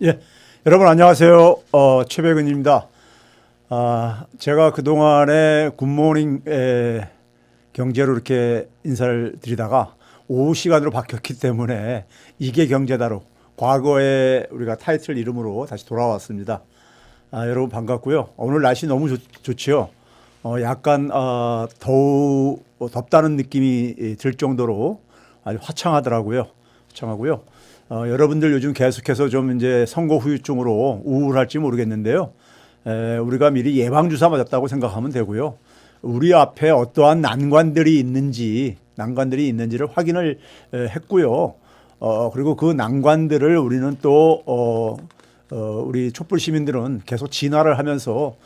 예, 여러분 안녕하세요. 최백은입니다. 제가 그동안에 굿모닝 경제로 이렇게 인사를 드리다가 오후 시간으로 바뀌었기 때문에 이게 경제다로 과거에 우리가 타이틀 이름으로 다시 돌아왔습니다. 여러분 반갑고요. 오늘 날씨 너무 좋지요. 약간 덥다는 느낌이 들 정도로 아주 화창하더라고요. 화창하고요. 여러분들 요즘 계속해서 좀 이제 선거 후유증으로 우울할지 모르겠는데요. 우리가 미리 예방주사 맞았다고 생각하면 되고요. 우리 앞에 어떠한 난관들이 있는지를 확인을 했고요. 그리고 그 난관들을 우리는 또 우리 촛불 시민들은 계속 진화를 하면서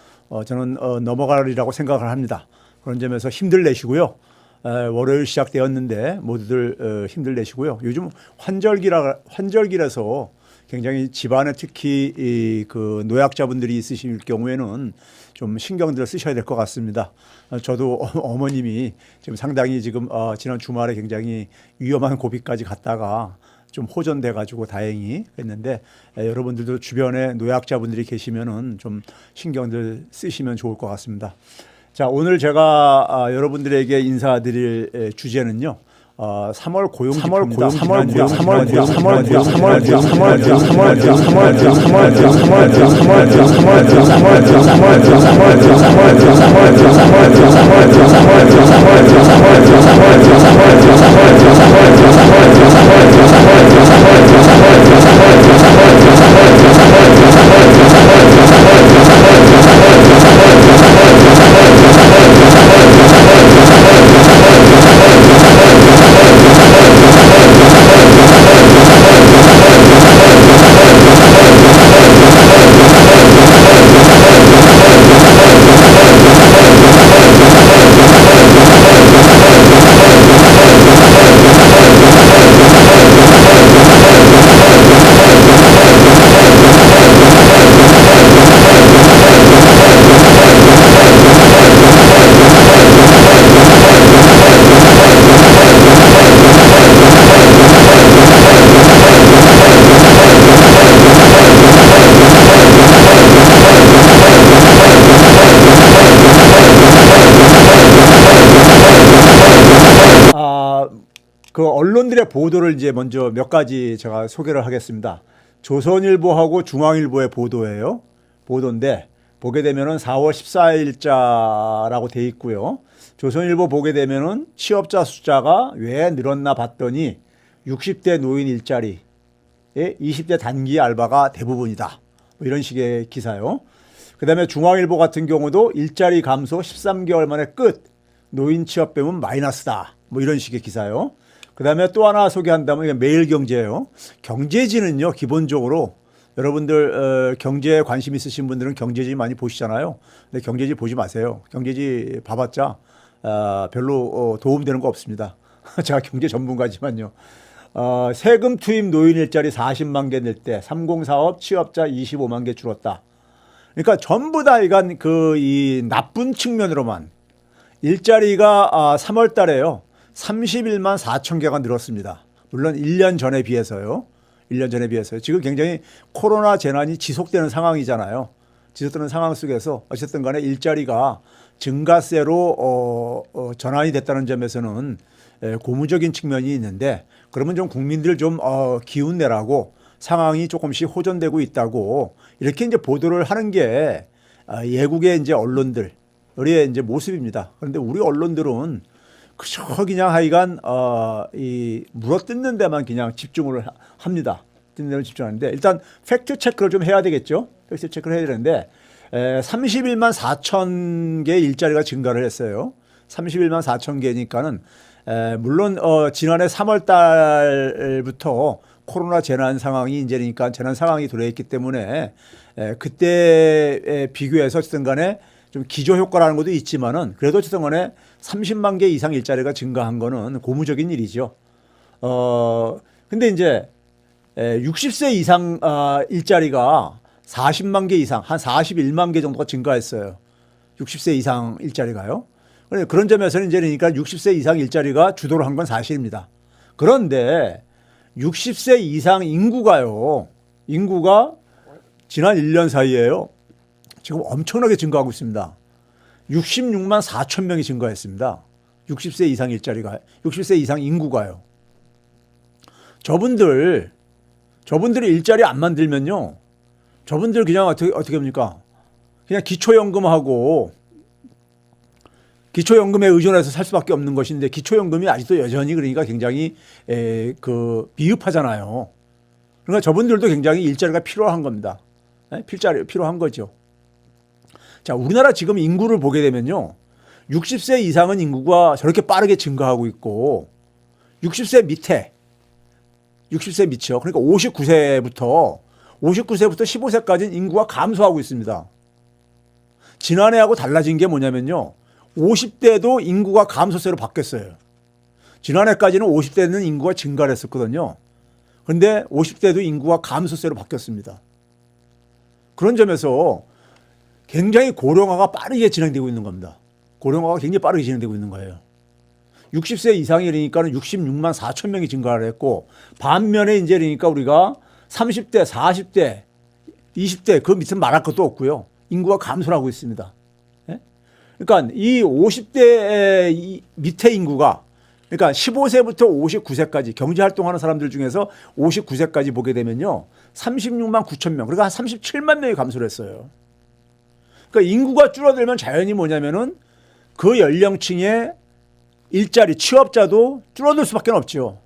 저는 넘어가리라고 생각을 합니다. 그런 점에서 힘들 내시고요. 월요일 시작되었는데 모두들 힘들 내시고요. 요즘 환절기라서 굉장히 집안에 특히 그 노약자분들이 있으실 경우에는 좀 신경들 쓰셔야 될 것 같습니다. 저도 어머님이 지금 상당히 지금 지난 주말에 굉장히 위험한 고비까지 갔다가 좀 호전돼 가지고 다행히 했는데 여러분들도 주변에 노약자분들이 계시면은 좀 신경들 쓰시면 좋을 것 같습니다. 자, 오늘 제가 여러분들에게 인사드릴 주제는요. 3월 고용지표입니다. '그 언론들의 보도를 이제 먼저 몇 가지 제가 소개를 하겠습니다. 조선일보하고 중앙일보의 보도인데 보게 되면은 4월 14일자라고 돼 있고요. 조선일보 보게 되면은 취업자 숫자가 왜 늘었나 봤더니 60대 노인 일자리에 20대 단기 알바가 대부분이다. 뭐 이런 식의 기사요. 그다음에 중앙일보 같은 경우도 일자리 감소 13개월 만에 끝. 노인 취업 배분 마이너스다. 뭐 이런 식의 기사요. 그다음에 또 하나 소개한다면 이게 매일경제예요. 경제지는요, 기본적으로 여러분들 경제에 관심 있으신 분들은 경제지 많이 보시잖아요. 근데 경제지 보지 마세요. 경제지 봐봤자 별로 도움되는 거 없습니다. 제가 경제 전문가지만요. 세금 투입 노인 일자리 40만 개 낼 때 30사업 취업자 25만 개 줄었다. 그러니까 전부 다 이건 이 나쁜 측면으로만 일자리가 3월 달에요. 31만 4천 개가 늘었습니다. 물론 1년 전에 비해서요. 1년 전에 비해서요. 지금 굉장히 코로나 재난이 지속되는 상황이잖아요. 지속되는 상황 속에서 어쨌든 간에 일자리가 증가세로 전환이 됐다는 점에서는 고무적인 측면이 있는데, 그러면 좀 국민들 좀 기운 내라고 상황이 조금씩 호전되고 있다고 이렇게 이제 보도를 하는 게 예국의 이제 언론들 우리의 이제 모습입니다. 그런데 우리 언론들은 그저 그냥 하여간 이 물어뜯는 데만 그냥 집중을 합니다. 뜯는 데만 집중하는데, 일단 팩트 체크를 좀 해야 되겠죠. 팩트 체크를 해야 되는데 31만 4천 개 일자리가 증가를 했어요. 31만 4천 개니까는 물론 지난해 3월 달부터 코로나 재난 상황이 이제니까 재난 상황이 도래했기 때문에 그때 비교해서 어쨌든 간에 좀 기저 효과라는 것도 있지만은 그래도 어쨌든 간에 30만 개 이상 일자리가 증가한 거는 고무적인 일이죠. 근데 이제 60세 이상 일자리가 40만 개 이상, 한 41만 개 정도가 증가했어요. 60세 이상 일자리가요. 그런 점에서는 이제 그러니까 60세 이상 일자리가 주도를 한 건 사실입니다. 그런데 60세 이상 인구가 지난 1년 사이에요. 지금 엄청나게 증가하고 있습니다. 66만 4천 명이 증가했습니다. 60세 이상 일자리가, 60세 이상 인구가요. 저분들이 일자리 안 만들면요. 저분들 그냥 어떻게 합니까? 그냥 기초연금에 의존해서 살 수밖에 없는 것인데, 기초연금이 아직도 여전히 그러니까 굉장히 미흡하잖아요. 그러니까 저분들도 굉장히 일자리가 필요한 겁니다. 필요한 거죠. 자, 우리나라 지금 인구를 보게 되면요. 60세 이상은 인구가 저렇게 빠르게 증가하고 있고, 60세 밑이요. 그러니까 59세부터 15세까지는 인구가 감소하고 있습니다. 지난해하고 달라진 게 뭐냐면요. 50대도 인구가 감소세로 바뀌었어요. 지난해까지는 50대는 인구가 증가를 했었거든요. 그런데 50대도 인구가 감소세로 바뀌었습니다. 그런 점에서 굉장히 고령화가 빠르게 진행되고 있는 겁니다. 고령화가 굉장히 빠르게 진행되고 있는 거예요. 60세 이상이니까는 66만 4천 명이 증가를 했고, 반면에 이제 그러니까 우리가 30대, 40대, 20대 그 밑은 말할 것도 없고요. 인구가 감소를 하고 있습니다. 그러니까 이 50대 밑에 인구가, 그러니까 15세부터 59세까지 경제활동하는 사람들 중에서 59세까지 보게 되면요. 36만 9천 명, 그러니까 한 37만 명이 감소를 했어요. 그러니까 인구가 줄어들면 자연히 뭐냐면은 그 연령층의 일자리, 취업자도 줄어들 수밖에 없죠.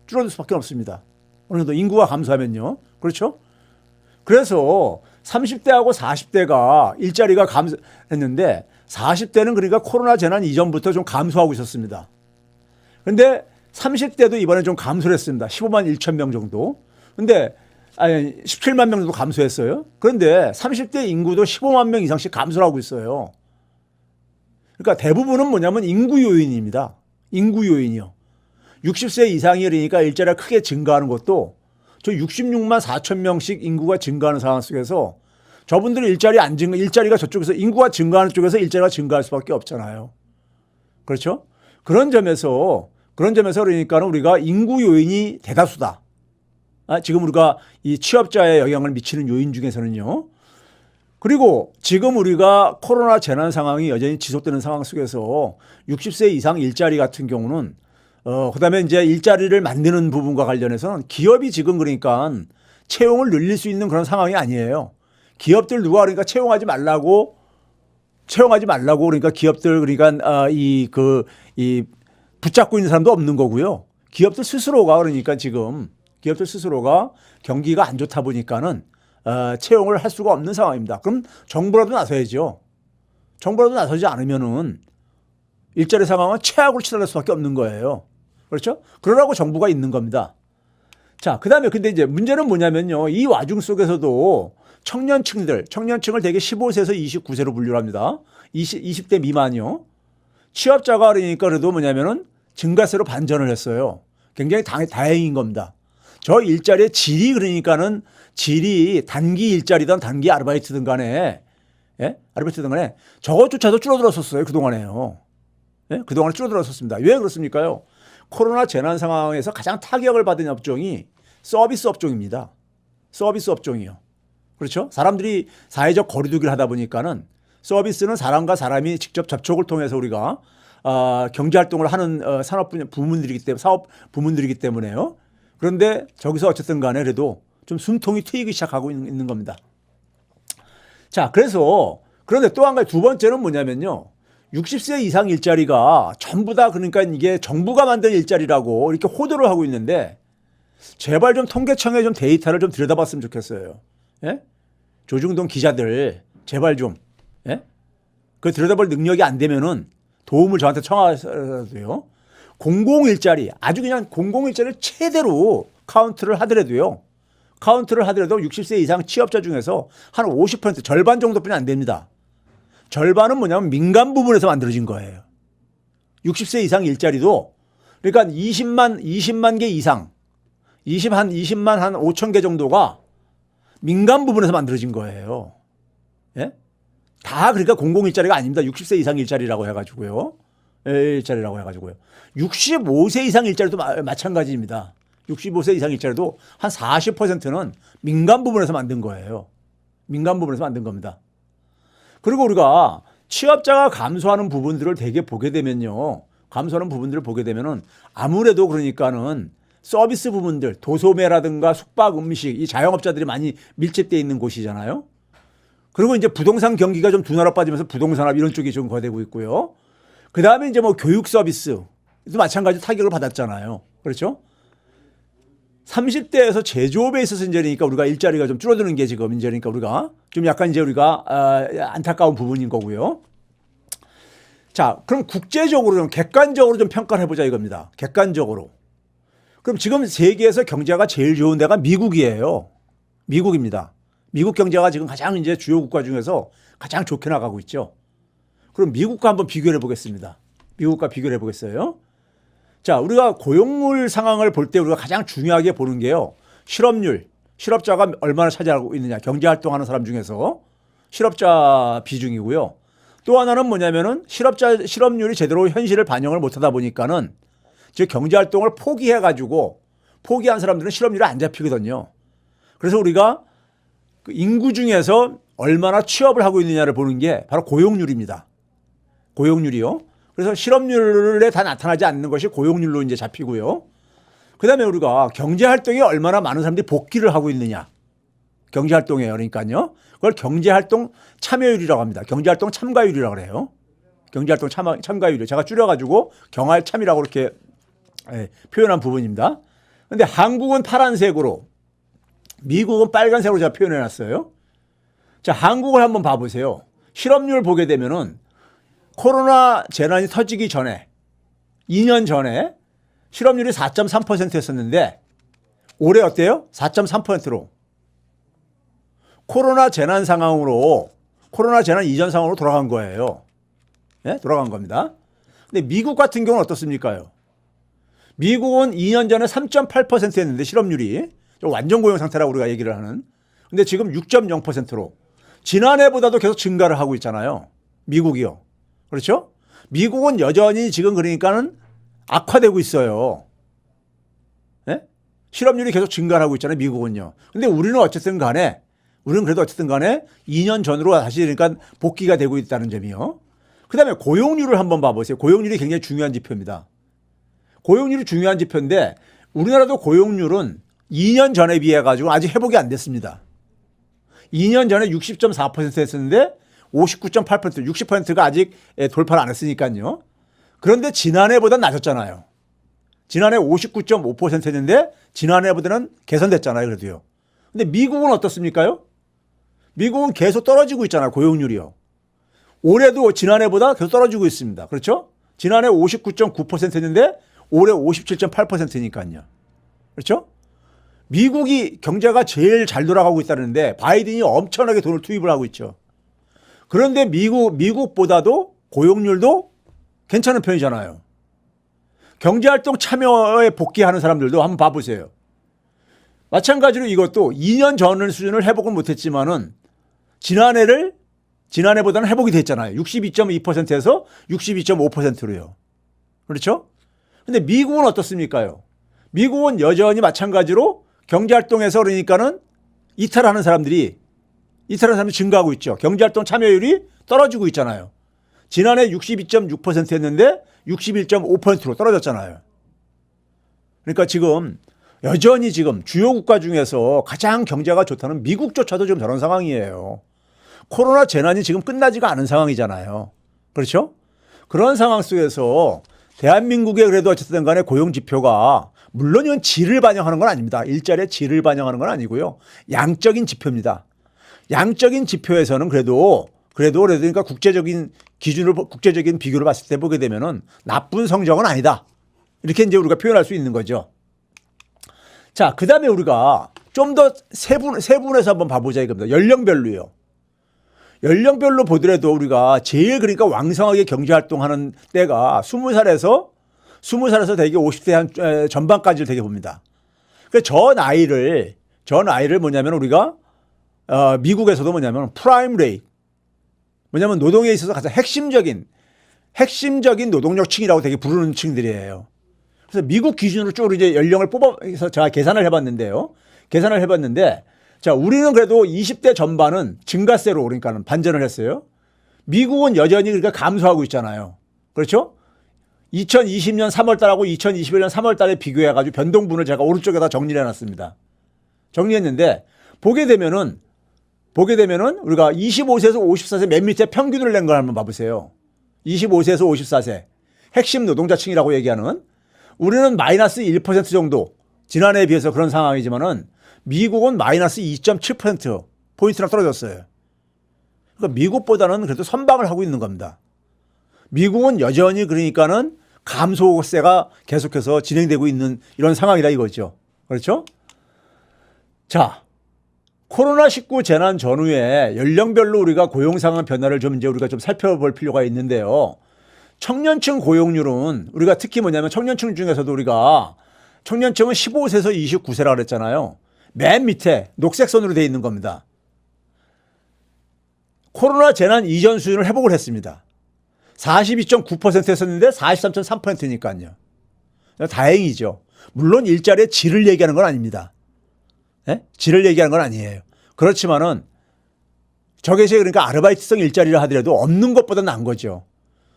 줄어들 수밖에 없습니다. 어느 정도 인구가 감소하면요. 그렇죠? 그래서 30대하고 40대가 일자리가 감소했는데 40대는 그러니까 코로나 재난 이전부터 좀 감소하고 있었습니다. 그런데 30대도 이번에 좀 감소를 했습니다. 15만 1천 명 정도. 근데 17만 명 정도 감소했어요. 그런데 30대 인구도 15만 명 이상씩 감소를 하고 있어요. 그러니까 대부분은 뭐냐면 인구 요인입니다. 인구 요인이요. 60세 이상이 그러니까 일자리가 크게 증가하는 것도 저 66만 4천 명씩 인구가 증가하는 상황 속에서 저분들은 일자리가 저쪽에서 인구가 증가하는 쪽에서 일자리가 증가할 수밖에 없잖아요. 그렇죠? 그런 점에서 그러니까 우리가 인구 요인이 대다수다. 지금 우리가 이 취업자에 영향을 미치는 요인 중에서는요. 그리고 지금 우리가 코로나 재난 상황이 여전히 지속되는 상황 속에서 60세 이상 일자리 같은 경우는 그다음에 이제 일자리를 만드는 부분과 관련해서는 기업이 지금 그러니까 채용을 늘릴 수 있는 그런 상황이 아니에요. 기업들 누가 그러니까 채용하지 말라고 그러니까 기업들 그러니까 붙잡고 있는 사람도 없는 거고요. 기업들 스스로가 경기가 안 좋다 보니까는 채용을 할 수가 없는 상황입니다. 그럼 정부라도 나서야죠. 정부라도 나서지 않으면은 일자리 상황은 최악으로 치달을 수밖에 없는 거예요. 그렇죠? 그러라고 정부가 있는 겁니다. 자, 그다음에 근데 이제 문제는 뭐냐면요. 이 와중 속에서도 청년층을 되게 15세에서 29세로 분류를 합니다. 20대 미만이요. 취업자가 그러니까 그래도 뭐냐면은 증가세로 반전을 했어요. 굉장히 다행인 겁니다. 저 일자리의 질이 단기 일자리든 단기 아르바이트든 간에, 저것조차도 줄어들었었어요. 그동안에요. 그동안에 줄어들었었습니다. 왜 그렇습니까요? 코로나 재난 상황에서 가장 타격을 받은 업종이 서비스 업종입니다. 서비스 업종이요. 그렇죠? 사람들이 사회적 거리두기를 하다 보니까는 서비스는 사람과 사람이 직접 접촉을 통해서 우리가 경제활동을 하는 사업 부문들이기 때문에요. 그런데 저기서 어쨌든 간에 그래도 좀 숨통이 트이기 시작하고 있는 겁니다. 자, 그런데 또 한 가지 두 번째는 뭐냐면요. 60세 이상 일자리가 전부 다 그러니까 이게 정부가 만든 일자리라고 이렇게 호도를 하고 있는데 제발 좀 통계청에 좀 데이터를 좀 들여다봤으면 좋겠어요. 예? 조중동 기자들 제발 좀 그 들여다볼 능력이 안 되면은 도움을 저한테 청하셔도요. 공공일자리 아주 그냥 공공일자리를 최대로 카운트를 하더라도 60세 이상 취업자 중에서 한 50% 절반 정도뿐이 안 됩니다. 절반은 뭐냐면 민간 부분에서 만들어진 거예요. 60세 이상 일자리도 그러니까 20만 개 이상 20만 한 5천 개 정도가 민간 부분에서 만들어진 거예요. 예? 다 그러니까 공공일자리가 아닙니다. 60세 이상 일자리라고 해가지고요. 65세 이상 일자리도 마찬가지입니다. 65세 이상 일자리도 한 40%는 민간 부분에서 만든 거예요. 민간 부분에서 만든 겁니다. 그리고 우리가 취업자가 감소하는 부분들을 되게 보게 되면요. 감소하는 부분들을 보게 되면은 아무래도 그러니까는 서비스 부분들, 도소매라든가 숙박, 음식, 이 자영업자들이 많이 밀집되어 있는 곳이잖아요. 그리고 이제 부동산 경기가 좀 둔화로 빠지면서 부동산업 이런 쪽이 좀 거되고 있고요. 그 다음에 이제 뭐 교육 서비스도 마찬가지로 타격을 받았잖아요. 그렇죠? 30대에서 제조업에 있어서 이제 그러니까 우리가 일자리가 좀 줄어드는 게 지금 이제 그러니까 우리가 좀 약간 이제 우리가 안타까운 부분인 거고요. 자, 그럼 국제적으로 좀 객관적으로 좀 평가를 해보자 이겁니다. 객관적으로. 그럼 지금 세계에서 경제가 제일 좋은 데가 미국이에요. 미국입니다. 미국 경제가 지금 가장 이제 주요 국가 중에서 가장 좋게 나가고 있죠. 그럼 미국과 한번 비교를 해보겠습니다. 미국과 비교를 해보겠어요. 자, 우리가 고용률 상황을 볼 때 우리가 가장 중요하게 보는 게요. 실업률, 실업자가 얼마나 차지하고 있느냐. 경제활동하는 사람 중에서 실업자 비중이고요. 또 하나는 뭐냐면은 실업률이 제대로 현실을 반영을 못하다 보니까는 즉 경제활동을 포기해가지고 포기한 사람들은 실업률이 안 잡히거든요. 그래서 우리가 그 인구 중에서 얼마나 취업을 하고 있느냐를 보는 게 바로 고용률입니다. 고용률이요. 그래서 실업률에 다 나타나지 않는 것이 고용률로 이제 잡히고요. 그 다음에 우리가 경제활동에 얼마나 많은 사람들이 복귀를 하고 있느냐. 경제활동이에요. 그러니까요. 그걸 경제활동 참여율이라고 합니다. 경제활동 참가율이라고 그래요. 경제활동 참가율이 제가 줄여가지고 경활참이라고 이렇게 표현한 부분입니다. 그런데 한국은 파란색으로 미국은 빨간색으로 제가 표현해놨어요. 자, 한국을 한번 봐보세요. 실업률 보게 되면은 코로나 재난이 터지기 전에 2년 전에 실업률이 4.3%였었는데 올해 어때요? 4.3%로 코로나 재난 상황으로 코로나 재난 이전 상황으로 돌아간 거예요. 네? 돌아간 겁니다. 근데 미국 같은 경우는 어떻습니까요? 미국은 2년 전에 3.8%였는데 실업률이 완전 고용 상태라고 우리가 얘기를 하는. 근데 지금 6.0%로 지난해보다도 계속 증가를 하고 있잖아요. 미국이요. 그렇죠? 미국은 여전히 지금 그러니까는 악화되고 있어요. 네? 실업률이 계속 증가를 하고 있잖아요. 미국은요. 근데 우리는 어쨌든 간에 우리는 그래도 어쨌든 간에 2년 전으로 다시 그러니까 복귀가 되고 있다는 점이요. 그 다음에 고용률을 한번 봐보세요. 고용률이 굉장히 중요한 지표입니다. 고용률이 중요한 지표인데 우리나라도 고용률은 2년 전에 비해 가지고 아직 회복이 안 됐습니다. 2년 전에 60.4%였었는데 59.8%, 60%가 아직 돌파를 안 했으니까요. 그런데 지난해보다 낮았잖아요. 지난해 59.5%였는데 지난해보다는 개선됐잖아요. 그래도요. 근데 미국은 어떻습니까요? 미국은 계속 떨어지고 있잖아요. 고용률이요. 올해도 지난해보다 계속 떨어지고 있습니다. 그렇죠? 지난해 59.9%였는데 올해 57.8%니까요. 그렇죠? 미국이 경제가 제일 잘 돌아가고 있다는데 바이든이 엄청나게 돈을 투입을 하고 있죠. 그런데 미국보다도 고용률도 괜찮은 편이잖아요. 경제활동 참여에 복귀하는 사람들도 한번 봐보세요. 마찬가지로 이것도 2년 전 수준을 회복은 못했지만은 지난해보다는 회복이 됐잖아요. 62.2%에서 62.5%로요. 그렇죠? 근데 미국은 어떻습니까요? 미국은 여전히 마찬가지로 경제활동에서 그러니까는 이탈하는 사람들이 증가하고 있죠. 경제활동 참여율이 떨어지고 있잖아요. 지난해 62.6%였는데 61.5%로 떨어졌잖아요. 그러니까 지금 여전히 지금 주요 국가 중에서 가장 경제가 좋다는 미국조차도 지금 저런 상황이에요. 코로나 재난이 지금 끝나지가 않은 상황이잖아요. 그렇죠? 그런 상황 속에서 대한민국의 그래도 어쨌든 간에 고용 지표가 물론 이건 질을 반영하는 건 아닙니다. 일자리의 질을 반영하는 건 아니고요. 양적인 지표입니다. 양적인 지표에서는 그래도 그러니까 국제적인 비교를 봤을 때 보게 되면은 나쁜 성적은 아니다. 이렇게 이제 우리가 표현할 수 있는 거죠. 자, 그 다음에 우리가 좀 더 세분해서 한번 봐보자 이겁니다. 연령별로요. 연령별로 보더라도 우리가 제일 그러니까 왕성하게 경제활동하는 때가 20살에서 되게 50대 한 전반까지를 되게 봅니다. 그 저 나이를 뭐냐면 우리가 미국에서도 뭐냐면 프라임 레이트 뭐냐면 노동에 있어서 가장 핵심적인 노동력층이라고 되게 부르는 층들이에요. 그래서 미국 기준으로 쭉 이제 연령을 뽑아서 제가 계산을 해봤는데 자, 우리는 그래도 20대 전반은 증가세로 그러니까는 반전을 했어요. 미국은 여전히 그러니까 감소하고 있잖아요. 그렇죠? 2020년 3월 달하고 2021년 3월 달에 비교해 가지고 변동분을 제가 오른쪽에다 정리를 해 놨습니다. 정리했는데 보게 되면은 우리가 25세에서 54세 맨 밑에 평균을 낸 걸 한번 봐 보세요. 25세에서 54세 핵심 노동자층이라고 얘기하는 우리는 마이너스 1% 정도 지난해에 비해서 그런 상황이지만은 미국은 마이너스 2.7% 포인트나 떨어졌어요. 그러니까 미국보다는 그래도 선방을 하고 있는 겁니다. 미국은 여전히 그러니까는 감소세가 계속해서 진행되고 있는 이런 상황이다 이거죠. 그렇죠? 자, 코로나19 재난 전후에 연령별로 우리가 고용 상황 변화를 좀 이제 우리가 좀 살펴볼 필요가 있는데요. 청년층 고용률은 우리가 특히 뭐냐면 청년층 중에서도 우리가 청년층은 15세에서 29세라고 그랬잖아요. 맨 밑에 녹색 선으로 되어 있는 겁니다. 코로나 재난 이전 수준을 회복을 했습니다. 42.9%였었는데 43.3%니까요. 다행이죠. 물론 일자리의 질을 얘기하는 건 아닙니다. 네? 질을 얘기하는 건 아니에요. 그렇지만은 저것이 그러니까 아르바이트성 일자리를 하더라도 없는 것보다 나은 거죠.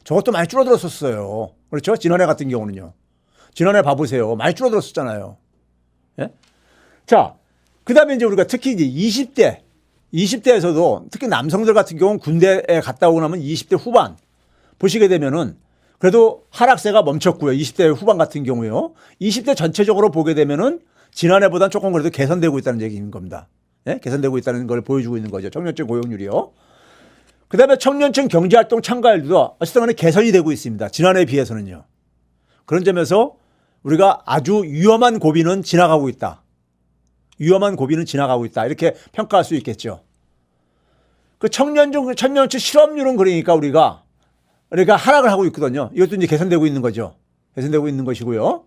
저것도 많이 줄어들었었어요. 그렇죠? 지난해 같은 경우는요. 지난해 봐보세요. 많이 줄어들었었잖아요. 예? 자, 그 다음에 이제 우리가 특히 이제 20대에서도 특히 남성들 같은 경우는 군대에 갔다 오고 나면 20대 후반 보시게 되면은 그래도 하락세가 멈췄고요. 20대 후반 같은 경우요. 20대 전체적으로 보게 되면은 지난해보다는 조금 그래도 개선되고 있다는 얘기인 겁니다. 예? 개선되고 있다는 걸 보여주고 있는 거죠. 청년층 고용률이요. 그 다음에 청년층 경제활동 참가율도 어쨌든 간에 개선이 되고 있습니다. 지난해에 비해서는요. 그런 점에서 우리가 아주 위험한 고비는 지나가고 있다. 위험한 고비는 지나가고 있다. 이렇게 평가할 수 있겠죠. 그 청년층 실업률은 그러니까 우리가 하락을 하고 있거든요. 이것도 이제 개선되고 있는 거죠. 개선되고 있는 것이고요.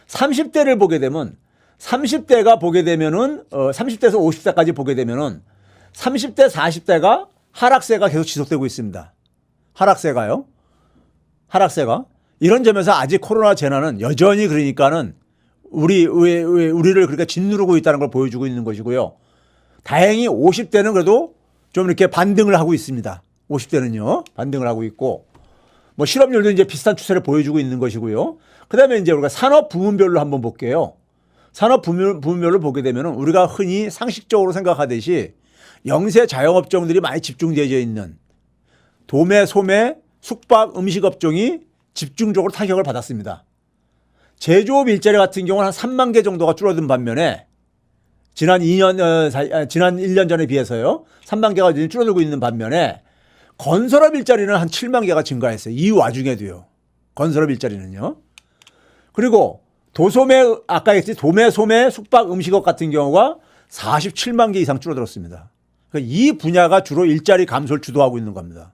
30대를 보게 되면 30대가 보게 되면은 30대에서 50대까지 보게 되면은 30대 40대가 하락세가 계속 지속되고 있습니다. 하락세가요. 이런 점에서 아직 코로나 재난은 여전히 그러니까는 우리를 그러니까 짓누르고 있다는 걸 보여주고 있는 것이고요. 다행히 50대는 그래도 좀 이렇게 반등을 하고 있습니다. 50대는요. 반등을 하고 있고 뭐 실업률도 이제 비슷한 추세를 보여주고 있는 것이고요. 그다음에 이제 우리가 산업 부문별로 한번 볼게요. 산업 부문별로 보게 되면 우리가 흔히 상식적으로 생각하듯이 영세 자영업종들이 많이 집중되어 있는 도매, 소매, 숙박, 음식 업종이 집중적으로 타격을 받았습니다. 제조업 일자리 같은 경우는 한 3만 개 정도가 줄어든 반면에 지난 1년 전에 비해서요. 3만 개가 줄어들고 있는 반면에 건설업 일자리는 한 7만 개가 증가했어요. 이 와중에도요. 건설업 일자리는요. 그리고 아까 했지 도매, 소매, 숙박, 음식업 같은 경우가 47만 개 이상 줄어들었습니다. 그러니까 이 분야가 주로 일자리 감소를 주도하고 있는 겁니다.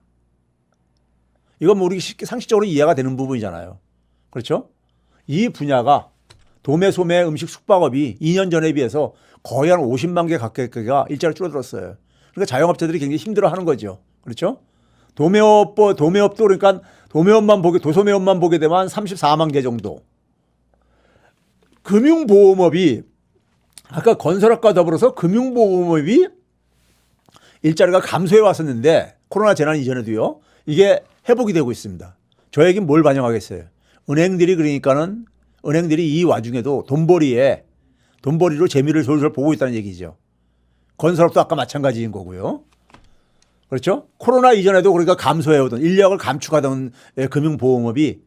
이건 뭐 우리 상식적으로 이해가 되는 부분이잖아요. 그렇죠? 이 분야가 도매, 소매, 음식, 숙박업이 2년 전에 비해서 거의 한 50만 개 가까이가 일자리 줄어들었어요. 그러니까 자영업자들이 굉장히 힘들어하는 거죠. 그렇죠? 도매업도 그러니까 도소매업만 보게 되면 한 34만 개 정도. 금융보험업이 아까 건설업과 더불어서 금융보험업이 일자리가 감소해 왔었는데 코로나 재난 이전에도요. 이게 회복이 되고 있습니다. 저에겐 뭘 반영하겠어요. 은행들이 이 와중에도 돈벌이로 재미를 솔솔 보고 있다는 얘기죠. 건설업도 아까 마찬가지인 거고요. 그렇죠? 코로나 이전에도 우리가 감소해오던 인력을 감축하던 금융보험업이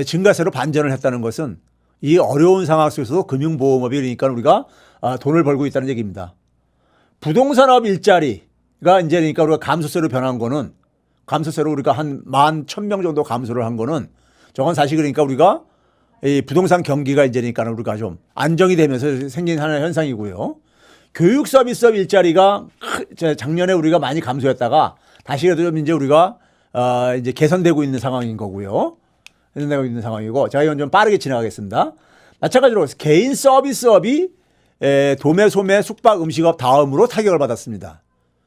증가세로 반전을 했다는 것은 이 어려운 상황 속에서도 금융보험업이 그러니까 우리가 돈을 벌고 있다는 얘기입니다. 부동산업 일자리가 이제 그러니까 우리가 감소세로 변한 거는 감소세로 우리가 한 11,000명 정도 감소를 한 거는 저건 사실 그러니까 우리가 이 부동산 경기가 이제 그러니까 우리가 좀 안정이 되면서 생긴 하나의 현상이고요. 교육 서비스업 일자리가 작년에 우리가 많이 감소했다가 다시 그래도 좀 이제 우리가 이제 개선되고 있는 상황인 거고요. 개선되고 있는 상황이고 제가 이건 좀 빠르게 지나가겠습니다. 마찬가지로 개인 서비스업이 도매, 소매, 숙박, 음식업 다음으로 타격을 받았습니다.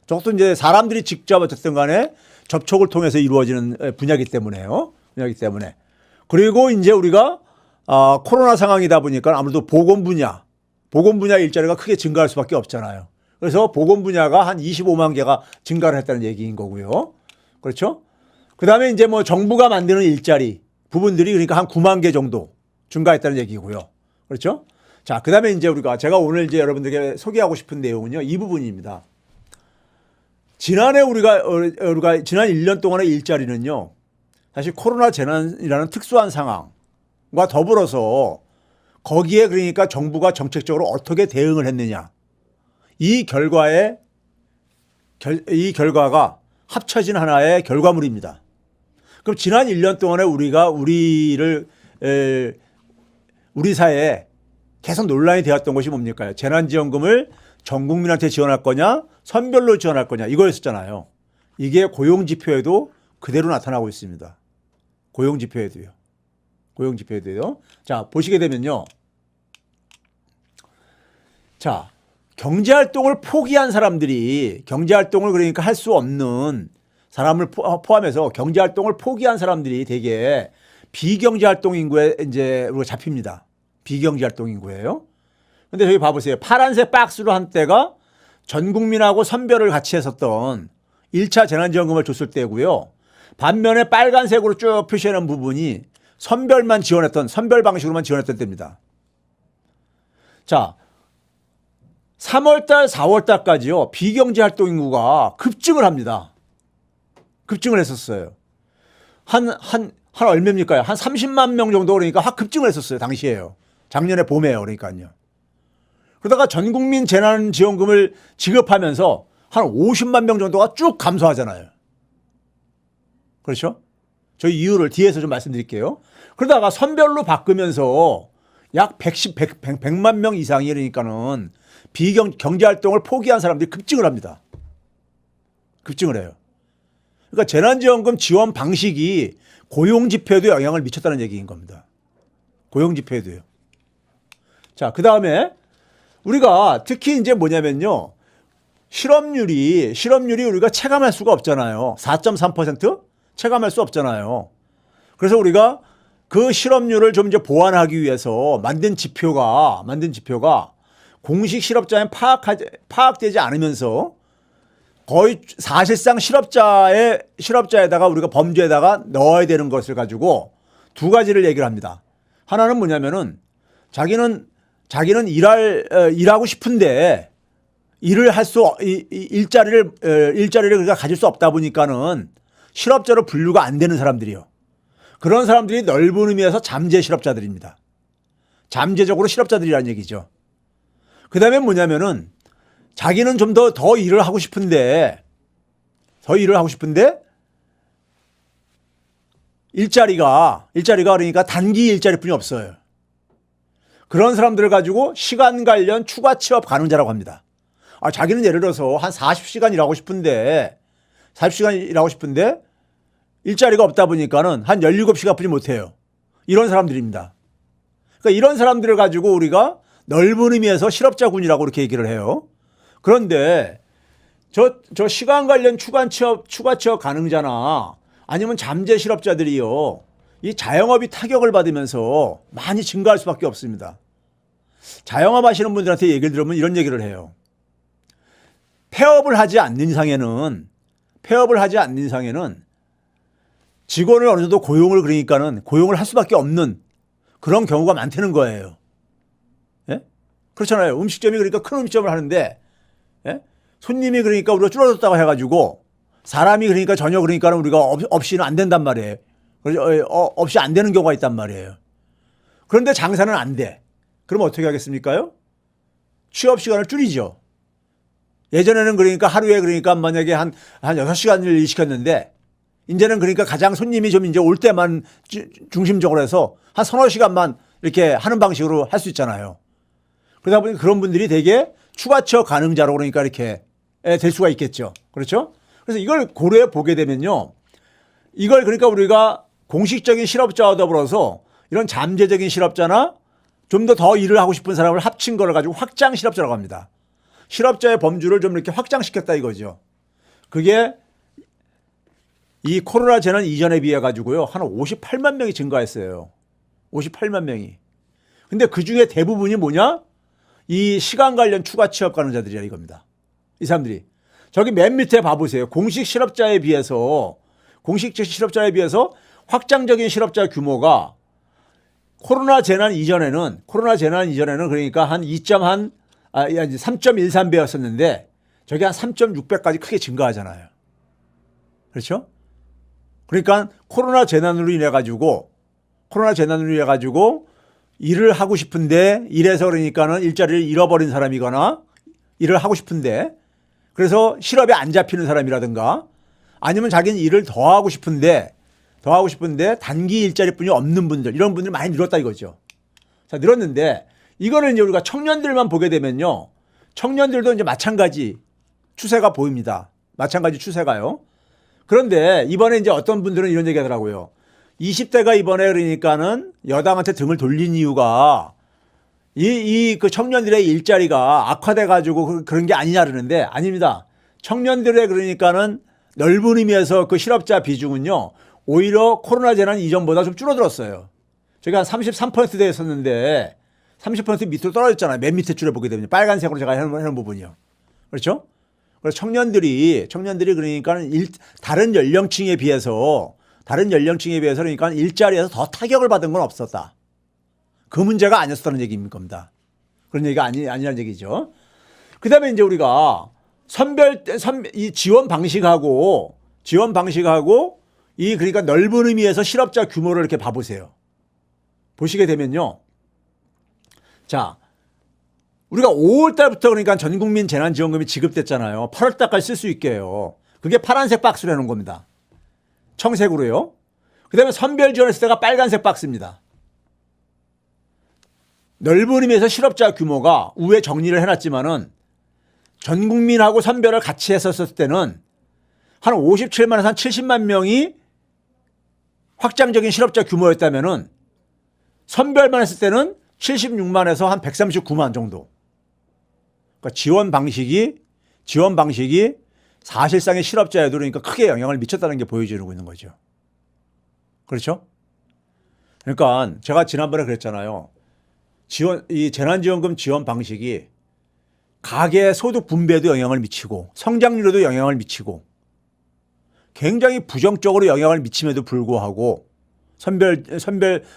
저것도 이제 사람들이 직접 어쨌든 간에 접촉을 통해서 이루어지는 분야이기 때문에요. 그리고 이제 우리가 코로나 상황이다 보니까 아무래도 보건 분야, 보건 분야 일자리가 크게 증가할 수밖에 없잖아요. 그래서 보건 분야가 한 25만 개가 증가를 했다는 얘기인 거고요. 그렇죠? 그 다음에 이제 뭐 정부가 만드는 일자리 부분들이 그러니까 한 9만 개 정도 증가했다는 얘기고요. 그렇죠? 자, 그 다음에 이제 제가 오늘 이제 여러분들에게 소개하고 싶은 내용은요, 이 부분입니다. 지난해 우리가 지난 1년 동안의 일자리는요, 사실 코로나 재난이라는 특수한 상황과 더불어서 거기에 그러니까 정부가 정책적으로 어떻게 대응을 했느냐. 이 결과가 합쳐진 하나의 결과물입니다. 그럼 지난 1년 동안에 우리 사회에 계속 논란이 되었던 것이 뭡니까? 재난지원금을 전 국민한테 지원할 거냐, 선별로 지원할 거냐, 이거였었잖아요. 이게 고용지표에도 그대로 나타나고 있습니다. 고용지표에도요. 자, 보시게 되면요. 자, 경제활동을 포기한 사람들이 경제활동을 그러니까 할 수 없는 사람을 포함해서 경제활동을 포기한 사람들이 되게 비경제활동 인구에 이제 우리가 잡힙니다. 비경제활동 인구예요. 근데 저기 봐보세요. 파란색 박스로 한 때가 전 국민하고 선별을 같이 했었던 1차 재난지원금을 줬을 때고요. 반면에 빨간색으로 쭉 표시하는 부분이 선별 방식으로만 지원했던 때입니다. 자, 3월달, 4월달까지요. 비경제활동 인구가 급증을 합니다. 급증을 했었어요. 한 얼마입니까? 한 30만 명 정도 그러니까 확 급증을 했었어요. 당시에요. 작년에 봄에요. 그러니까요. 그러다가 전 국민 재난지원금을 지급하면서 한 50만 명 정도가 쭉 감소하잖아요. 그렇죠? 저희 이유를 뒤에서 좀 말씀드릴게요. 그러다가 선별로 바꾸면서 약 100만 명 이상이 그러니까는 경제활동을 포기한 사람들이 급증을 합니다. 급증을 해요. 그러니까 재난지원금 지원 방식이 고용지표에도 영향을 미쳤다는 얘기인 겁니다. 고용지표에도요. 자, 그 다음에 우리가 특히 이제 뭐냐면요. 실업률이 우리가 체감할 수가 없잖아요. 4.3% 체감할 수 없잖아요. 그래서 우리가 그 실업률을 좀 이제 보완하기 위해서 만든 지표가 공식 실업자에 파악되지 않으면서 거의 사실상 실업자에다가 우리가 범주에다가 넣어야 되는 것을 가지고 두 가지를 얘기를 합니다. 하나는 뭐냐면은 자기는 일하고 싶은데 일자리를 그러니까 가질 수 없다 보니까는 실업자로 분류가 안 되는 사람들이요. 그런 사람들이 넓은 의미에서 잠재 실업자들입니다. 잠재적으로 실업자들이라는 얘기죠. 그 다음에 뭐냐면은 자기는 좀 더 일을 하고 싶은데 일자리가 그러니까 단기 일자리뿐이 없어요. 그런 사람들을 가지고 시간 관련 추가 취업 가능자라고 합니다. 자기는 예를 들어서 한 40시간 일하고 싶은데 일자리가 없다 보니까는 한 17시간뿐이 못해요. 이런 사람들입니다. 그러니까 이런 사람들을 가지고 우리가 넓은 의미에서 실업자군이라고 이렇게 얘기를 해요. 그런데 저 시간 관련 추가 취업 가능자나 아니면 잠재 실업자들이요. 이 자영업이 타격을 받으면서 많이 증가할 수밖에 없습니다. 자영업 하시는 분들한테 얘기를 들으면 이런 얘기를 해요. 폐업을 하지 않는 이상에는 직원을 어느 정도 고용을 할 수밖에 없는 그런 경우가 많다는 거예요. 예? 그렇잖아요. 음식점이 그러니까 큰 음식점을 하는데, 예? 손님이 그러니까 우리가 줄어들었다고 해가지고 사람이 그러니까 전혀 그러니까 우리가 없이는 안 된단 말이에요. 없이 안 되는 경우가 있단 말이에요. 그런데 장사는 안 돼. 그럼 어떻게 하겠습니까요? 취업 시간을 줄이죠. 예전에는 그러니까 하루에 그러니까 만약에 한 6시간을 일 시켰는데 이제는 그러니까 가장 손님이 좀 이제 올 때만 중심적으로 해서 한 서너 시간만 이렇게 하는 방식으로 할 수 있잖아요. 그러다 보니 그런 분들이 되게 추가 취업 가능자로 그러니까 이렇게 될 수가 있겠죠. 그렇죠? 그래서 이걸 고려해 보게 되면요. 이걸 그러니까 우리가 공식적인 실업자와 더불어서 이런 잠재적인 실업자나 좀 더 일을 하고 싶은 사람을 합친 거를 가지고 확장 실업자라고 합니다. 실업자의 범주를 좀 이렇게 확장시켰다 이거죠. 그게 이 코로나 재난 이전에 비해 가지고요. 한 58만 명이 증가했어요. 58만 명이. 근데 그 중에 대부분이 뭐냐? 이 시간 관련 추가 취업 가능자들이라 이겁니다. 이 사람들이. 저기 맨 밑에 봐보세요. 공식 실업자에 비해서 확장적인 실업자 규모가 코로나 재난 이전에는 그러니까 한 3.13배였었는데 저게 한 3.6배까지 크게 증가하잖아요. 그렇죠? 그러니까 코로나 재난으로 인해 가지고 일을 하고 싶은데 일해서 그러니까는 일자리를 잃어버린 사람이거나 일을 하고 싶은데 그래서 실업에 안 잡히는 사람이라든가 아니면 자기는 일을 더 하고 싶은데 단기 일자리뿐이 없는 분들 이런 분들이 많이 늘었다 이거죠. 자, 늘었는데 이거는 이제 우리가 청년들만 보게 되면요. 청년들도 이제 마찬가지 추세가 보입니다. 마찬가지 추세가요. 그런데 이번에 이제 어떤 분들은 이런 얘기 하더라고요. 20대가 이번에 그러니까는 여당한테 등을 돌린 이유가 그 청년들의 일자리가 악화돼 가지고 그런 게 아니냐 그러는데 아닙니다. 청년들의 그러니까는 넓은 의미에서 그 실업자 비중은요. 오히려 코로나 재난 이전보다 좀 줄어들었어요. 저기 한 33%대였었는데 30% 밑으로 떨어졌잖아요. 맨 밑에 줄에 보게 되면 빨간색으로 제가 해놓은 부분이요. 그렇죠? 그래서 청년들이 그러니까는 다른 연령층에 비해서 그러니까 일자리에서 더 타격을 받은 건 없었다. 그 문제가 아니었다는 얘기인 겁니다. 그런 얘기가 아니라는 얘기죠. 그 다음에 이제 우리가 이 지원 방식하고 그러니까 넓은 의미에서 실업자 규모를 이렇게 봐보세요. 보시게 되면요. 자, 우리가 5월 달부터 그러니까 전국민 재난지원금이 지급됐잖아요. 8월 달까지 쓸 수 있게요. 그게 파란색 박스로 해놓은 겁니다. 청색으로요. 그 다음에 선별 지원했을 때가 빨간색 박스입니다. 넓은 의미에서 실업자 규모가 우에 정리를 해놨지만은 전 국민하고 선별을 같이 했었을 때는 한 57만에서 한 70만 명이 확장적인 실업자 규모였다면은 선별만 했을 때는 76만에서 한 139만 정도. 그러니까 지원 방식이 사실상의 실업자에도 그러니까 크게 영향을 미쳤다는 게 보여주고 있는 거죠. 그렇죠? 그러니까 제가 지난번에 그랬잖아요. 이 재난지원금 지원 방식이 가계 소득 분배에도 영향을 미치고 성장률에도 영향을 미치고 굉장히 부정적으로 영향을 미침에도 불구하고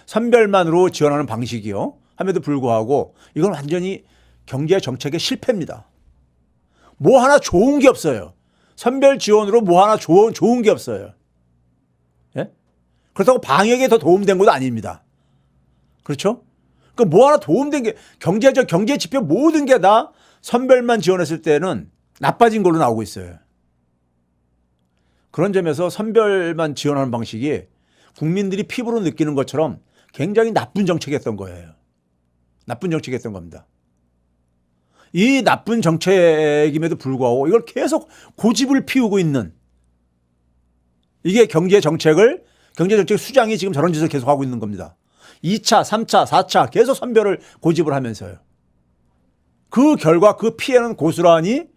선별만으로 지원하는 방식이요. 함에도 불구하고 이건 완전히 경제 정책의 실패입니다. 뭐 하나 좋은 게 없어요. 선별 지원으로 뭐 하나 좋은 게 없어요. 예? 그렇다고 방역에 더 도움된 것도 아닙니다. 그렇죠? 그러니까 뭐 하나 도움된 게 경제 지표 모든 게 다 선별만 지원했을 때는 나빠진 걸로 나오고 있어요. 그런 점에서 선별만 지원하는 방식이 국민들이 피부로 느끼는 것처럼 굉장히 나쁜 정책이었던 거예요. 나쁜 정책이었던 겁니다. 이 나쁜 정책임에도 불구하고 이걸 계속 고집을 피우고 있는 이게 경제 정책 수장이 지금 저런 짓을 계속 하고 있는 겁니다. 2차, 3차, 4차 계속 선별을 고집을 하면서요. 그 결과 그 피해는 고스란히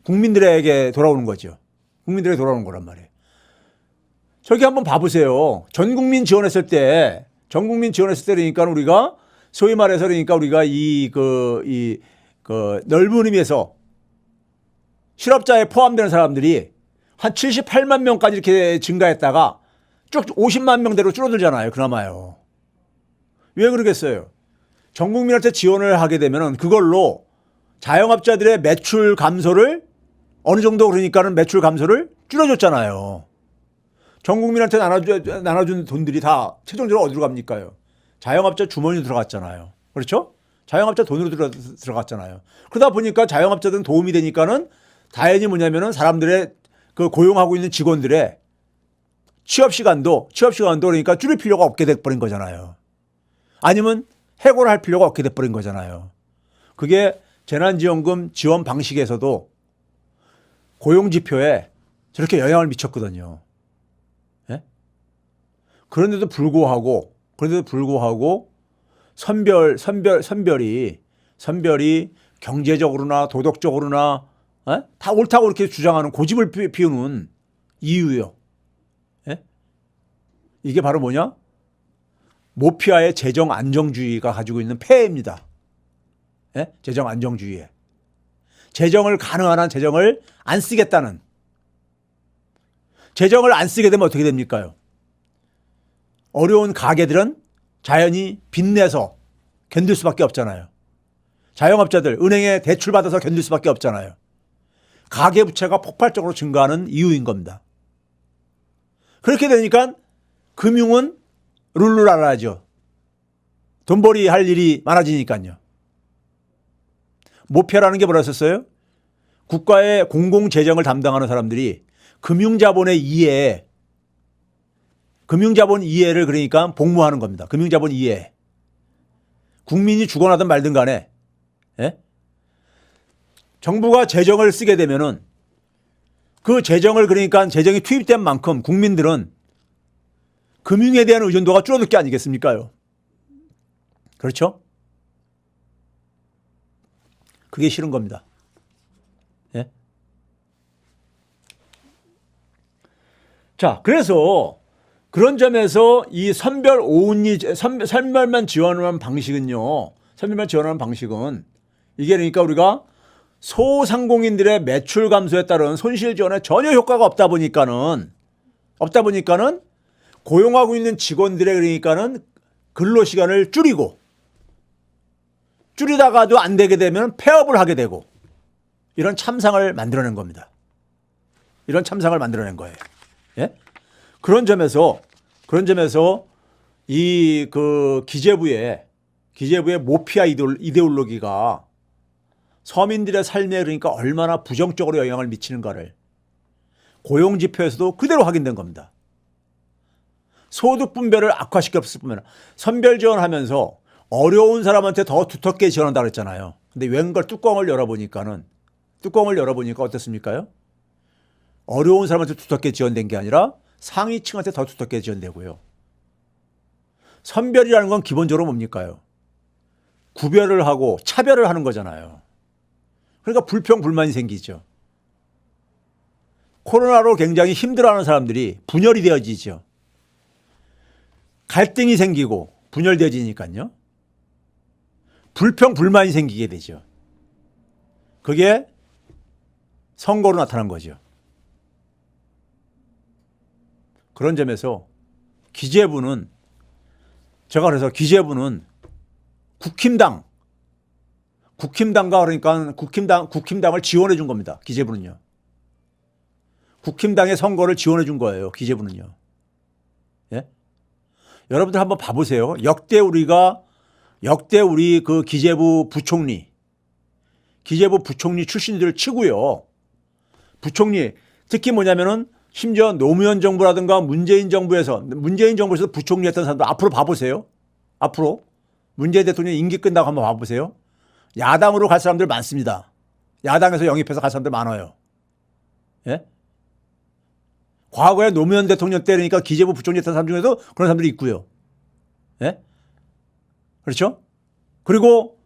국민들에게 돌아오는 거죠. 국민들에게 돌아오는 거란 말이에요. 저기 한번 봐보세요. 전 국민 지원했을 때 그러니까 우리가 소위 말해서 그러니까 우리가 넓은 의미에서 실업자에 포함되는 사람들이 한 78만 명까지 이렇게 증가했다가 쭉 50만 명대로 줄어들잖아요. 그나마요. 왜 그러겠어요? 전 국민한테 지원을 하게 되면은 그걸로 자영업자들의 매출 감소를 어느 정도 그러니까는 매출 감소를 줄여줬잖아요. 전 국민한테 나눠준 돈들이 다 최종적으로 어디로 갑니까요? 자영업자 주머니로 들어갔잖아요. 그렇죠? 자영업자 돈으로 들어갔잖아요. 그러다 보니까 자영업자들은 도움이 되니까는 다행히 뭐냐면은 사람들의 그 고용하고 있는 직원들의 취업 시간도 그러니까 줄일 필요가 없게 돼버린 거잖아요. 아니면 해고를 할 필요가 없게 돼버린 거잖아요. 그게 재난지원금 지원 방식에서도 고용지표에 저렇게 영향을 미쳤거든요. 예? 그런데도 불구하고 선별이 경제적으로나 도덕적으로나 다 옳다고 이렇게 주장하는 고집을 피우는 이유요. 예? 이게 바로 뭐냐? 모피아의 재정 안정주의가 가지고 있는 폐해입니다. 예? 재정 안정주의에. 재정을 가능한 한 재정을 안 쓰겠다는. 재정을 안 쓰게 되면 어떻게 됩니까요? 어려운 가게들은 자연히 빚내서 견딜 수밖에 없잖아요. 자영업자들 은행에 대출 받아서 견딜 수밖에 없잖아요. 가계부채가 폭발적으로 증가하는 이유인 겁니다. 그렇게 되니까 금융은 룰루랄라죠. 돈벌이 할 일이 많아지니까요. 목표라는 게 뭐라셨어요? 국가의 공공재정을 담당하는 사람들이 금융자본 이해를 그러니까 복무하는 겁니다. 금융자본 이해. 국민이 죽어나든 말든 간에, 예? 정부가 재정을 쓰게 되면은 그 재정을 그러니까 재정이 투입된 만큼 국민들은 금융에 대한 의존도가 줄어들 게 아니겠습니까요? 그렇죠? 그게 싫은 겁니다. 예? 자, 그래서 그런 점에서 이 선별만 지원하는 방식은요. 선별만 지원하는 방식은 이게 그러니까 우리가 소상공인들의 매출 감소에 따른 손실 지원에 전혀 효과가 없다 보니까는 고용하고 있는 직원들의 그러니까는 근로 시간을 줄이다가도 안 되게 되면 폐업을 하게 되고 이런 참상을 만들어낸 겁니다. 이런 참상을 만들어낸 거예요. 예? 그런 점에서 이 그 기재부의 모피아 이데올로기가 서민들의 삶에 그러니까 얼마나 부정적으로 영향을 미치는가를 고용지표에서도 그대로 확인된 겁니다. 소득 분배를 악화시켰을 뿐만 아니라 선별 지원하면서 어려운 사람한테 더 두텁게 지원한다고 했잖아요. 근데 웬걸 뚜껑을 열어보니까 어떻습니까요? 어려운 사람한테 두텁게 지원된 게 아니라 상위층한테 더 두텁게 지원되고요. 선별이라는 건 기본적으로 뭡니까요? 구별을 하고 차별을 하는 거잖아요. 그러니까 불평불만이 생기죠. 코로나로 굉장히 힘들어하는 사람들이 분열이 되어지죠. 갈등이 생기고 분열되어지니까요. 불평불만이 생기게 되죠. 그게 선거로 나타난 거죠. 그런 점에서 기재부는 국힘당과 그러니까 국힘당을 지원해 준 겁니다. 기재부는요. 국힘당의 선거를 지원해 준 거예요. 기재부는요. 예? 여러분들 한번 봐보세요. 역대 우리 그 기재부 부총리 출신들 치고요. 부총리 특히 뭐냐면은 심지어 노무현 정부라든가 문재인 정부에서 부총리 했던 사람들 앞으로 봐보세요. 앞으로 문재인 대통령 임기 끝나고 한번 봐보세요. 야당으로 갈 사람들 많습니다. 야당에서 영입해서 갈 사람들 많아요. 예? 과거에 노무현 대통령 때니까 기재부 부총리 했던 사람 중에도 그런 사람들이 있고요. 예? 그렇죠? 그리고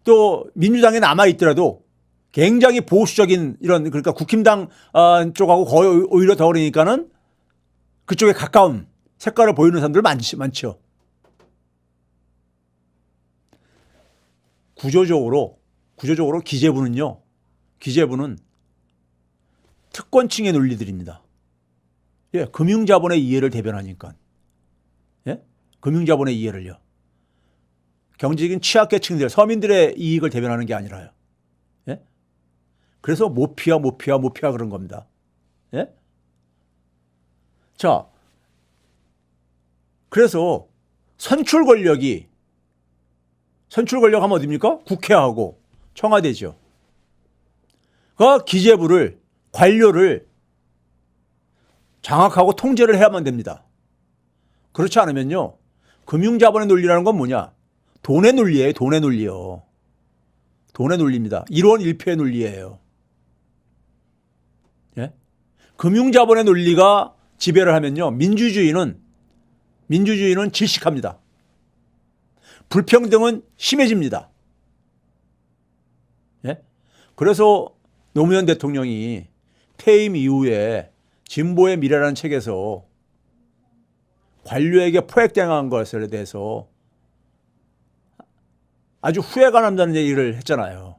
또 민주당에 남아있더라도 굉장히 보수적인 이런 그러니까 국힘당 쪽하고 거의 오히려 더 그러니까는 그쪽에 가까운 색깔을 보이는 사람들 많죠. 구조적으로 기재부는 특권층의 논리들입니다. 예, 금융자본의 이해를 대변하니까. 예? 금융자본의 이해를요. 경제적인 취약계층들, 서민들의 이익을 대변하는 게 아니라요. 예? 그래서 모피아 그런 겁니다. 예? 자, 그래서 선출 권력 하면 어디입니까? 국회하고 청와대죠. 그 기재부를, 관료를 장악하고 통제를 해야만 됩니다. 그렇지 않으면요. 금융자본의 논리라는 건 뭐냐? 돈의 논리예요. 돈의 논리요. 돈의 논리입니다. 1원 1표의 논리예요. 예? 금융자본의 논리가 지배를 하면요. 민주주의는 질식합니다. 불평등은 심해집니다. 예? 그래서 노무현 대통령이 퇴임 이후에 진보의 미래라는 책에서 관료에게 포획당한 것에 대해서 아주 후회가 남다는 얘기를 했잖아요.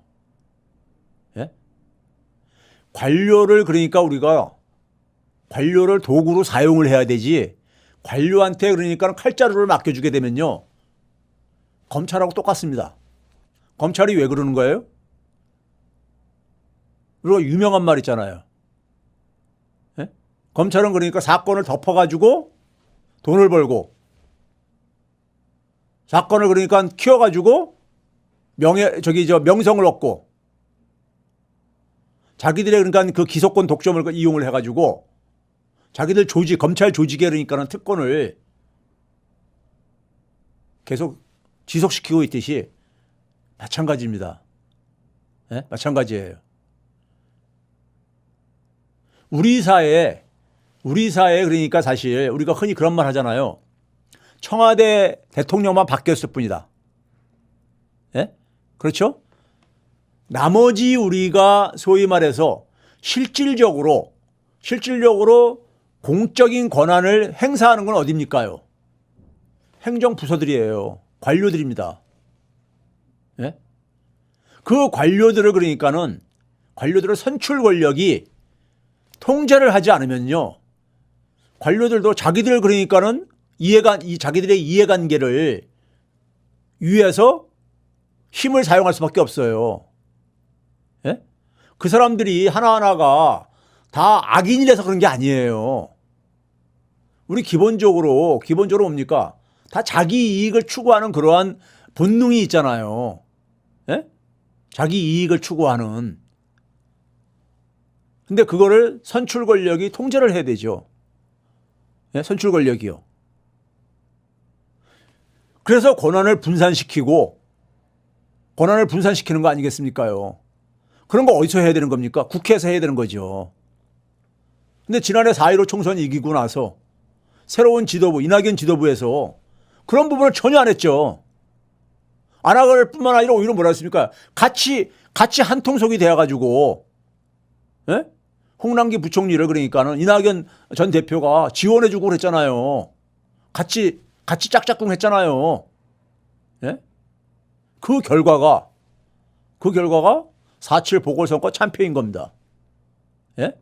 예? 관료를 그러니까 우리가 관료를 도구로 사용을 해야 되지 관료한테 그러니까 칼자루를 맡겨주게 되면요. 검찰하고 똑같습니다. 검찰이 왜 그러는 거예요? 그리고 유명한 말 있잖아요. 예? 검찰은 그러니까 사건을 덮어가지고 돈을 벌고 사건을 그러니까 키워가지고 명성을 얻고 자기들의 그러니까 그 기소권 독점을 이용을 해가지고 자기들 검찰 조직에 그러니까는 특권을 계속 지속시키고 있듯이 마찬가지입니다. 네? 마찬가지예요. 우리 사회에 그러니까 사실 우리가 흔히 그런 말 하잖아요. 청와대 대통령만 바뀌었을 뿐이다. 네? 그렇죠? 나머지 우리가 소위 말해서 실질적으로 공적인 권한을 행사하는 건 어디입니까요? 행정부서들이에요. 관료들입니다. 예? 그 관료들을 그러니까는 관료들의 선출 권력이 통제를 하지 않으면요. 관료들도 자기들 그러니까는 자기들의 이해관계를 위해서 힘을 사용할 수밖에 없어요. 예? 그 사람들이 하나하나가 다 악인이라서 그런 게 아니에요. 우리 기본적으로 뭡니까? 다 자기 이익을 추구하는 그러한 본능이 있잖아요. 예? 자기 이익을 추구하는. 근데 그거를 선출 권력이 통제를 해야 되죠. 예? 선출 권력이요. 그래서 권한을 분산시키는 거 아니겠습니까요? 그런 거 어디서 해야 되는 겁니까? 국회에서 해야 되는 거죠. 근데 지난해 4.15 총선 이기고 나서 새로운 지도부, 이낙연 지도부에서 그런 부분을 전혀 안 했죠. 안 할 뿐만 아니라 오히려 뭐라 했습니까? 같이 한통속이 되어가지고, 예? 홍남기 부총리를 그러니까는 이낙연 전 대표가 지원해주고 그랬잖아요. 같이 짝짝꿍 했잖아요. 예? 그 결과가 4.7 보궐선거 참패인 겁니다. 예?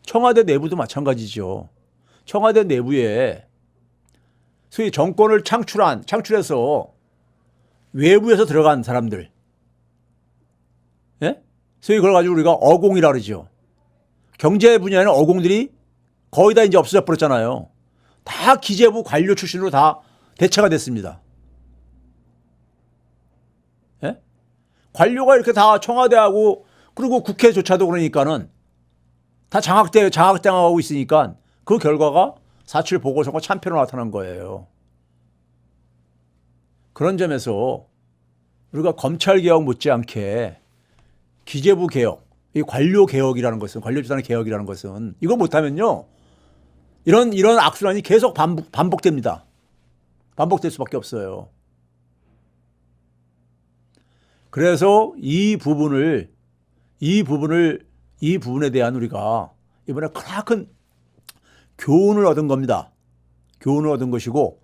청와대 내부도 마찬가지죠. 청와대 내부에 소위 정권을 창출해서 외부에서 들어간 사람들. 예? 소위 그걸 가지고 우리가 어공이라 그러죠. 경제 분야에는 어공들이 거의 다 이제 없어져 버렸잖아요. 다 기재부 관료 출신으로 다 대체가 됐습니다. 예? 관료가 이렇게 다 청와대하고 그리고 국회조차도 그러니까는 다 장악당하고 있으니까 그 결과가 4.7 보궐선거 참패로 나타난 거예요. 그런 점에서 우리가 검찰개혁 못지않게 기재부 개혁, 이 관료개혁이라는 것은, 관료집단의 개혁이라는 것은 이거 못하면요. 이런 악순환이 계속 반복됩니다. 반복될 수밖에 없어요. 그래서 이 부분에 대한 우리가 이번에 크나큰 교훈을 얻은 겁니다. 교훈을 얻은 것이고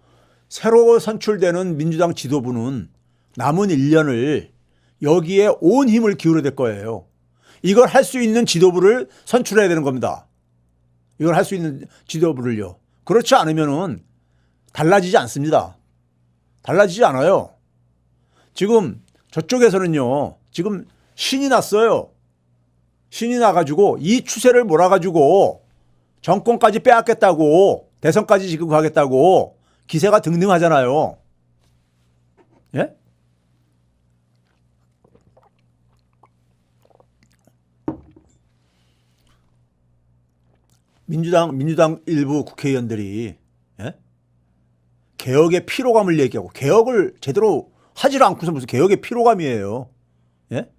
새로 선출되는 민주당 지도부는 남은 1년을 여기에 온 힘을 기울여야 될 거예요. 이걸 할 수 있는 지도부를 선출해야 되는 겁니다. 이걸 할 수 있는 지도부를요. 그렇지 않으면은 달라지지 않습니다. 달라지지 않아요. 지금 저쪽에서는요. 지금 신이 났어요. 신이 나가지고 이 추세를 몰아가지고 정권까지 빼앗겠다고 대선까지 지금 가겠다고 기세가 등등하잖아요. 예? 민주당 일부 국회의원들이 예? 개혁의 피로감을 얘기하고 개혁을 제대로 하질 않고서 무슨 개혁의 피로감이에요. 예?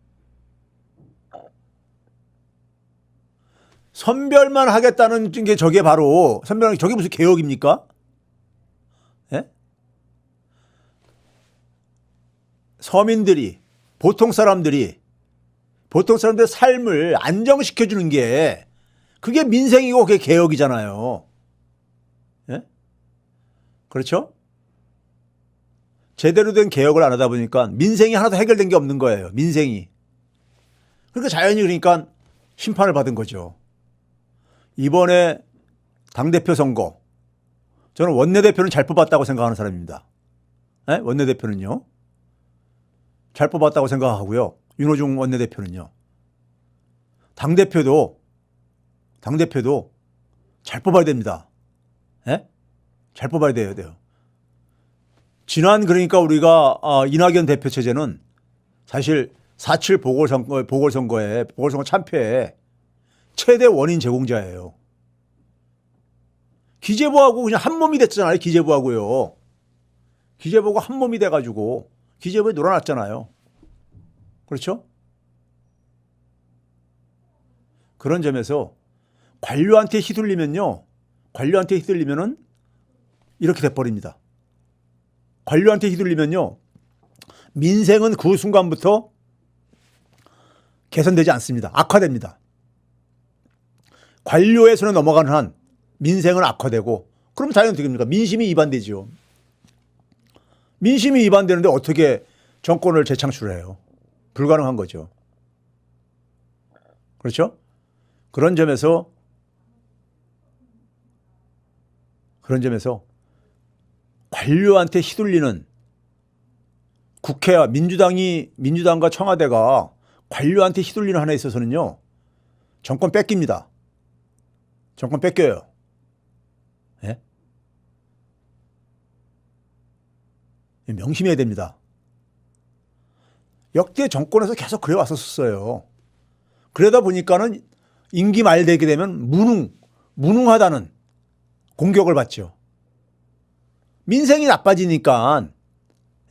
선별만 하겠다는 게 저게 바로 저게 무슨 개혁입니까? 예? 서민들이 보통 사람들의 삶을 안정시켜주는 게 그게 민생이고 그게 개혁이잖아요. 예? 그렇죠? 제대로 된 개혁을 안 하다 보니까 민생이 하나도 해결된 게 없는 거예요. 민생이. 그러니까 자연히 그러니까 심판을 받은 거죠. 이번에 당대표 선거 저는 원내대표는 잘 뽑았다고 생각하는 사람입니다. 네? 원내대표는요. 잘 뽑았다고 생각하고요. 윤호중 원내대표는요. 당대표도 잘 뽑아야 됩니다. 네? 잘 뽑아야 돼요. 지난 그러니까 우리가 이낙연 대표 체제는 사실 4.7 보궐선거 참패의 최대 원인 제공자예요. 기재부하고 그냥 한 몸이 됐잖아요. 기재부하고요. 기재부가 한 몸이 돼가지고 기재부에 놀아놨잖아요. 그렇죠? 그런 점에서 관료한테 휘둘리면은 이렇게 돼버립니다. 관료한테 휘둘리면요. 민생은 그 순간부터 개선되지 않습니다. 악화됩니다. 관료의 손에 넘어가는 한 민생은 악화되고 그럼 당연히 어떻게 됩니까? 민심이 이반되죠. 민심이 이반되는데 어떻게 정권을 재창출해요? 불가능한 거죠. 그렇죠? 그런 점에서 관료한테 휘둘리는 국회와 민주당과 청와대가 관료한테 휘둘리는 한에 있어서는요. 정권 뺏깁니다. 정권 뺏겨요. 예? 명심해야 됩니다. 역대 정권에서 계속 그래 왔었어요. 그러다 보니까는 임기 말 되게 되면 무능하다는 공격을 받죠. 민생이 나빠지니까,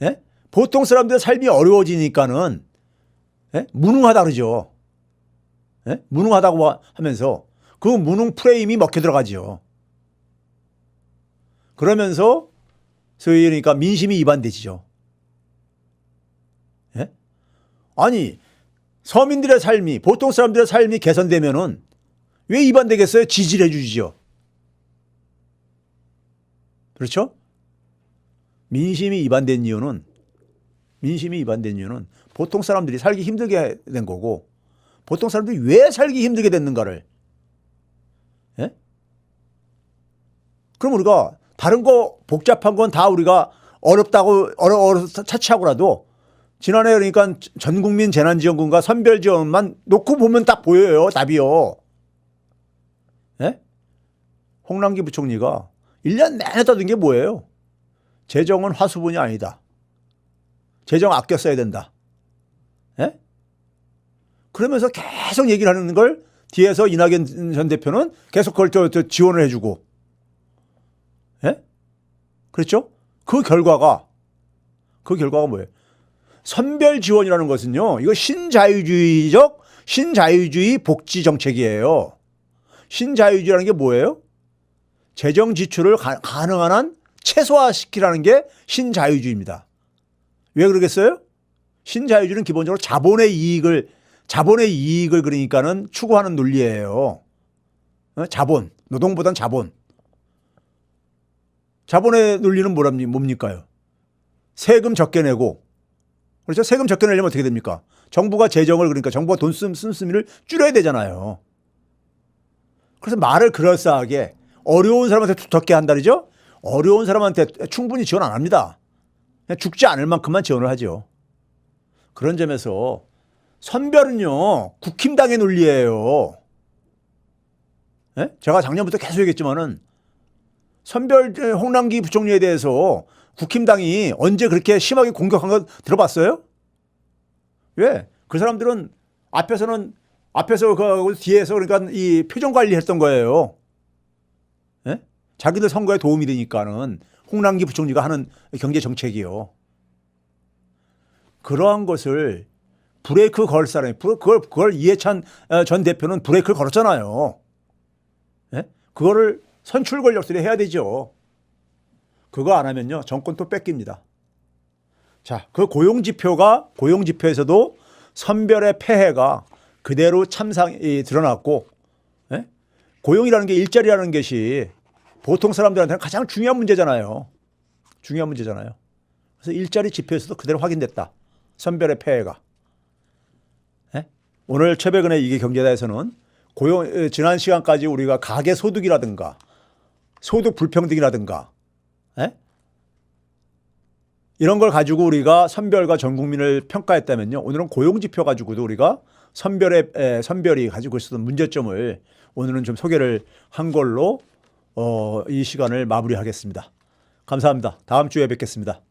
예? 보통 사람들의 삶이 어려워지니까는, 예? 무능하다 그러죠. 예? 무능하다고 하면서 그 무능 프레임이 먹혀 들어가죠. 그러면서 소위 그러니까 민심이 이반되죠. 예? 아니, 서민들의 삶이, 보통 사람들의 삶이 개선되면은 왜 이반되겠어요? 지지를 해주시죠. 그렇죠? 민심이 이반된 이유는 보통 사람들이 살기 힘들게 된 거고, 보통 사람들이 왜 살기 힘들게 됐는가를, 예? 그럼 우리가 다른 거 복잡한 건 다 우리가 어렵다고 차치하고라도 지난해 그러니까 전국민 재난지원금과 선별지원만 놓고 보면 딱 보여요. 답이요. 예? 홍남기 부총리가 1년 내내 떠든 게 뭐예요? 재정은 화수분이 아니다. 재정 아껴 써야 된다. 예? 그러면서 계속 얘기를 하는 걸 뒤에서 이낙연 전 대표는 계속 그걸 지원을 해주고. 예? 그렇죠? 그 결과가 뭐예요? 선별 지원이라는 것은요, 이거 신자유주의 복지 정책이에요. 신자유주의라는 게 뭐예요? 재정 지출을 가능한 한 최소화시키라는 게 신자유주의입니다. 왜 그러겠어요? 신자유주의는 기본적으로 자본의 이익을 그러니까는 추구하는 논리예요. 자본, 노동보단 자본. 자본의 논리는 뭡니까요? 세금 적게 내고, 그렇죠? 세금 적게 내려면 어떻게 됩니까? 정부가 정부가 돈 씀씀이를 줄여야 되잖아요. 그래서 말을 그럴싸하게 어려운 사람한테 두텁게 한다죠? 어려운 사람한테 충분히 지원 안 합니다. 그냥 죽지 않을 만큼만 지원을 하죠. 그런 점에서 선별은요, 국힘당의 논리예요. 예? 제가 작년부터 계속 얘기했지만은 선별 홍남기 부총리에 대해서 국힘당이 언제 그렇게 심하게 공격한 거 들어봤어요? 왜? 그 사람들은 앞에서 뒤에서 그러니까 이 표정 관리했던 거예요. 예? 자기들 선거에 도움이 되니까는 홍남기 부총리가 하는 경제 정책이요. 그러한 것을 브레이크 걸 사람이 그걸 이해찬 전 대표는 브레이크를 걸었잖아요. 예? 그거를 선출 권력들이 해야 되죠. 그거 안 하면요, 정권 또 뺏깁니다. 자, 그 고용지표에서도 선별의 폐해가 그대로 참상이 드러났고, 예? 고용이라는 게 일자리라는 것이 보통 사람들한테는 가장 중요한 문제잖아요. 그래서 그래서 일자리 지표에서도 그대로 확인됐다. 선별의 폐해가. 예? 오늘 최백은의 이게 경제다에서는 고용 지난 시간까지 우리가 가계 소득이라든가 소득 불평등이라든가 예? 이런 걸 가지고 우리가 선별과 전 국민을 평가했다면요. 오늘은 고용 지표 가지고도 우리가 선별이 가지고 있었던 문제점을 오늘은 좀 소개를 한 걸로 이 시간을 마무리하겠습니다. 감사합니다. 다음 주에 뵙겠습니다.